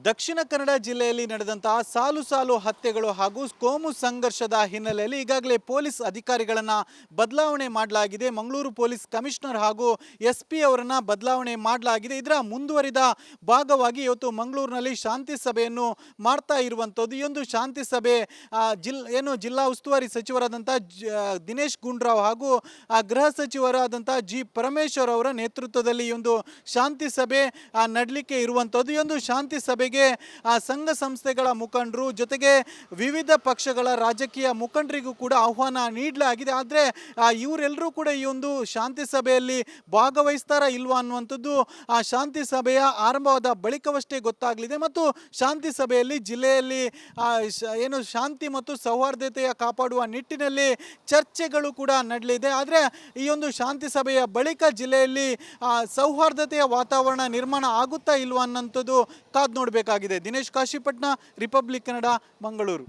ದಕ್ಷಿಣ ಕನ್ನಡ ಜಿಲ್ಲೆಯಲ್ಲಿ ನಡೆದಂತಹ ಸಾಲು ಹತ್ಯೆಗಳು ಹಾಗೂ ಕೋಮು ಸಂಘರ್ಷದ ಹಿನ್ನೆಲೆಯಲ್ಲಿ ಈಗಾಗಲೇ ಪೊಲೀಸ್ ಅಧಿಕಾರಿಗಳನ್ನು ಬದಲಾವಣೆ ಮಾಡಲಾಗಿದೆ. ಮಂಗಳೂರು ಪೊಲೀಸ್ ಕಮಿಷನರ್ ಹಾಗೂ SP ಅವರನ್ನು ಬದಲಾವಣೆ ಮಾಡಲಾಗಿದೆ. ಇದರ ಮುಂದುವರಿದ ಭಾಗವಾಗಿ ಇವತ್ತು ಮಂಗಳೂರಿನಲ್ಲಿ ಶಾಂತಿ ಸಭೆಯನ್ನು ಮಾಡ್ತಾ ಇರುವಂಥದ್ದು. ಈ ಒಂದು ಶಾಂತಿ ಸಭೆ ಜಿಲ್ಲಾ ಉಸ್ತುವಾರಿ ಸಚಿವರಾದಂಥ ದಿನೇಶ್ ಗುಂಡೂರಾವ್ ಹಾಗೂ ಗೃಹ ಸಚಿವರಾದಂಥ G. ಪರಮೇಶ್ವರ್ ಅವರ ನೇತೃತ್ವದಲ್ಲಿ ಈ ಒಂದು ಶಾಂತಿ ಸಭೆ ನಡೆಯಲಿಕ್ಕೆ ಇರುವಂಥದ್ದು. ಈ ಒಂದು ಶಾಂತಿ ಸಭೆಗೆ ಸಂಘ ಸಂಸ್ಥೆಗಳ ಮುಖಂಡರು ಜೊತೆಗೆ ವಿವಿಧ ಪಕ್ಷಗಳ ರಾಜಕೀಯ ಮುಖಂಡರಿಗೂ ಕೂಡ ಆಹ್ವಾನ ನೀಡಲಾಗಿದೆ. ಆದರೆ ಇವರೆಲ್ಲರೂ ಕೂಡ ಈ ಒಂದು ಶಾಂತಿ ಸಭೆಯಲ್ಲಿ ಭಾಗವಹಿಸ್ತಾರಾ ಇಲ್ವಾ ಅನ್ನುವಂಥದ್ದು ಶಾಂತಿ ಸಭೆಯ ಆರಂಭವಾದ ಬಳಿಕವಷ್ಟೇ ಗೊತ್ತಾಗಲಿದೆ. ಮತ್ತು ಶಾಂತಿ ಸಭೆಯಲ್ಲಿ ಜಿಲ್ಲೆಯಲ್ಲಿ ಶಾಂತಿ ಮತ್ತು ಸೌಹಾರ್ದತೆಯ ಕಾಪಾಡುವ ನಿಟ್ಟಿನಲ್ಲಿ ಚರ್ಚೆಗಳು ಕೂಡ ನಡೆಯಲಿದೆ. ಆದರೆ ಈ ಒಂದು ಶಾಂತಿ ಸಭೆಯ ಬಳಿಕ ಜಿಲ್ಲೆಯಲ್ಲಿ ಸೌಹಾರ್ದತೆಯ ವಾತಾವರಣ ನಿರ್ಮಾಣ ಆಗುತ್ತಾ ಇಲ್ವಾ ಅನ್ನೋಂಥದ್ದು ಕಾದು ನೋಡಬೇಕಾಗಿದೆ. ದಿನೇಶ್ ಕಾಶಿಪಟ್ನ, ರಿಪಬ್ಲಿಕ್ ಕನ್ನಡ, ಮಂಗಳೂರು.